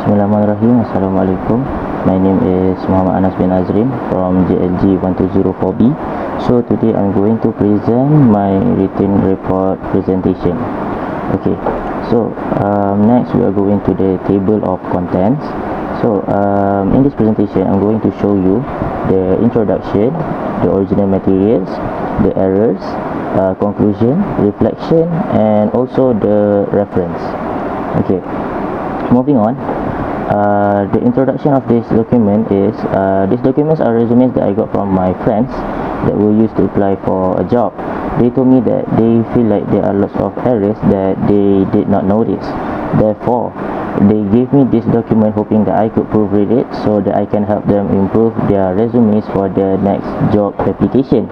Bismillahirrahmanirrahim. Assalamualaikum. My name is Muhammad Anas bin Azrin from JLG 1204B. So today I'm going to present my written report presentation. Okay, so next we are going to the table of contents. So in this presentation I'm going to show you the introduction, the original materials, the errors, conclusion, reflection, and also the reference. Okay, moving on. The introduction of this document is these documents are resumes that I got from my friends that were used to apply for a job. They told me that they feel like there are lots of errors that they did not notice. Therefore, they gave me this document hoping that I could proofread it so that I can help them improve their resumes for their next job application.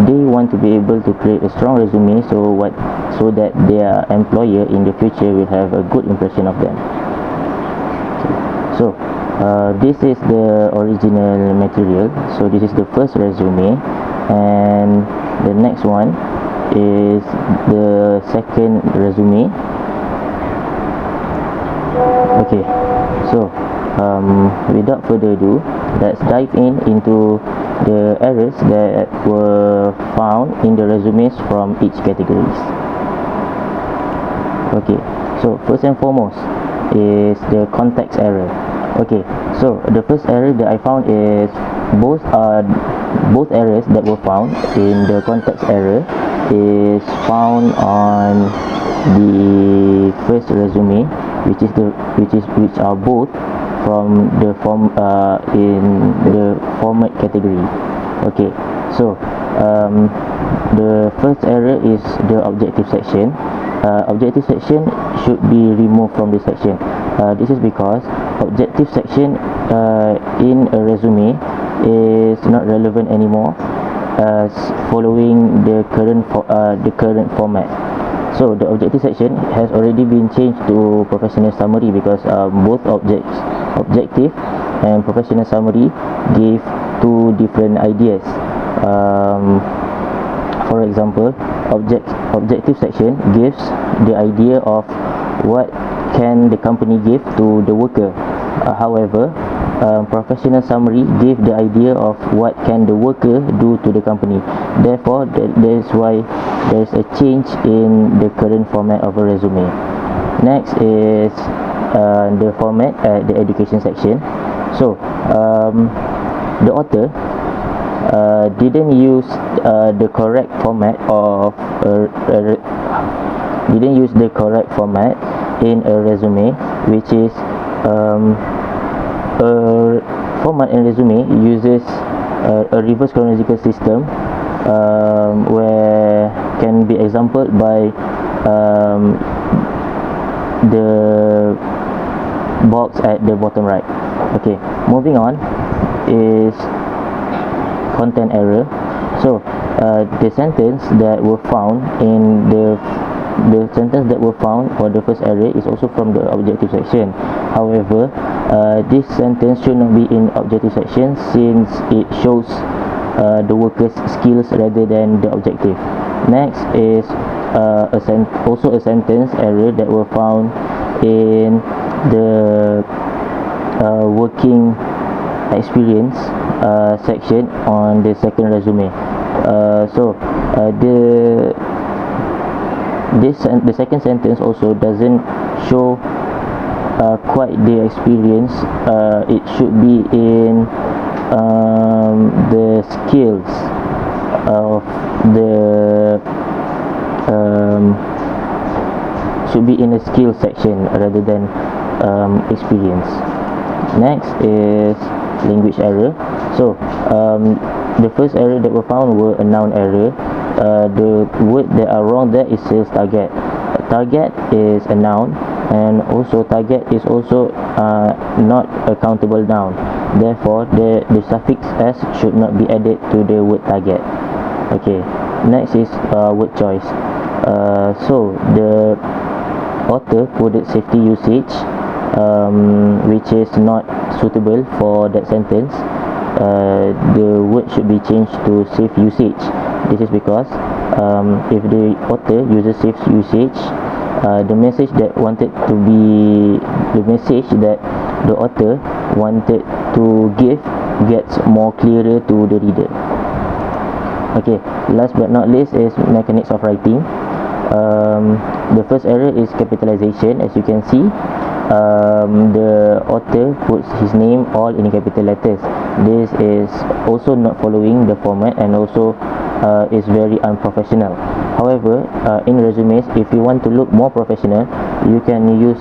They want to be able to create a strong resume so that their employer in the future will have a good impression of them. So this is the original material. So this is the first resume, and the next one is the second resume. Okay, so without further ado, let's dive into the errors that were found in the resumes from each categories. Okay, so first and foremost is the context error. Okay, so the first error that I found is both errors that were found in the context error is found on the first resume, which are both from the in the format category. Okay, so the first error is the objective section. Objective section should be removed from this section. This is because objective section in a resume is not relevant anymore following the current format. So the objective section has already been changed to professional summary because both objective and professional summary give two different ideas. For example, objective section gives the idea of what can the company give to the worker. However, professional summary give the idea of what can the worker do to the company. Therefore, that is why there is a change in the current format of a resume. Next is the format at the education section. So the author didn't use the correct format of in a resume, which is a format in resume uses a reverse chronological system, where can be exampled by the box at the bottom right. Okay, moving on is content error. So the sentence that were found in the sentence that were found for the first error is also from the objective section. However, this sentence should not be in objective section since it shows the worker's skills rather than the objective. Next is also a sentence error that were found in the working experience section on the second resume. The second sentence also doesn't show quite the experience. It should be in the skills of the should be in the skill section rather than experience. Next is language error. So the first error that were found were a noun error. The word that are wrong there is sales target. Target is a noun, and also target is also not a countable noun. Therefore, the suffix s should not be added to the word target. Okay, next is word choice. So the author coded safety usage, which is not suitable for that sentence. The word should be changed to safe usage. This is because if the author uses safe usage, the message that wanted to be message that the author wanted to give gets more clearer to the reader. Okay, last but not least is mechanics of writing. The first error is capitalization. As you can see, the author puts his name all in capital letters. This is also not following the format and also is very unprofessional. However, in resumes, if you want to look more professional, you can use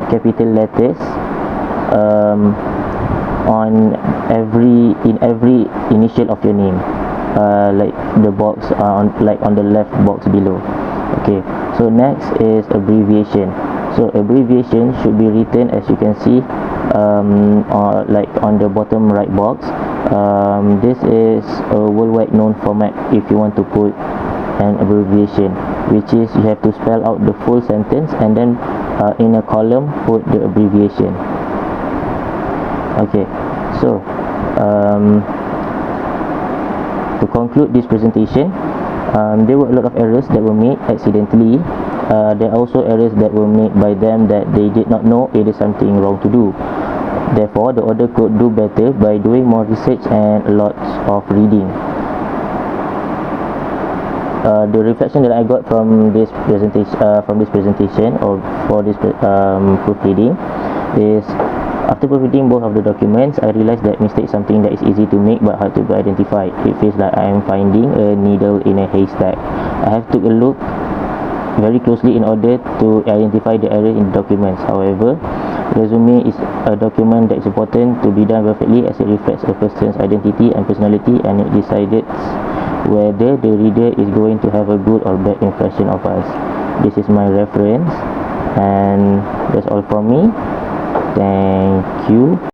capital letters in every initial of your name, like the box on the left box below. Okay, so next is abbreviation. So abbreviation should be written as you can see, like on the bottom right box. This is a worldwide known format if you want to put an abbreviation, which is you have to spell out the full sentence and then in a column put the abbreviation. Okay, so to conclude this presentation, there were a lot of errors that were made accidentally. There are also errors that were made by them that they did not know it is something wrong to do. Therefore, the author could do better by doing more research and lots of reading. The reflection that I got from this presentation or for this proofreading is, after proofreading both of the documents, I realized that mistake is something that is easy to make but hard to be identified. It feels like I am finding a needle in a haystack. I have to look very closely in order to identify the error in the documents. However, resume is a document that is important to be done perfectly, as it reflects a person's identity and personality, and it decides whether the reader is going to have a good or bad impression of us. This is my reference, and that's all from me. Thank you.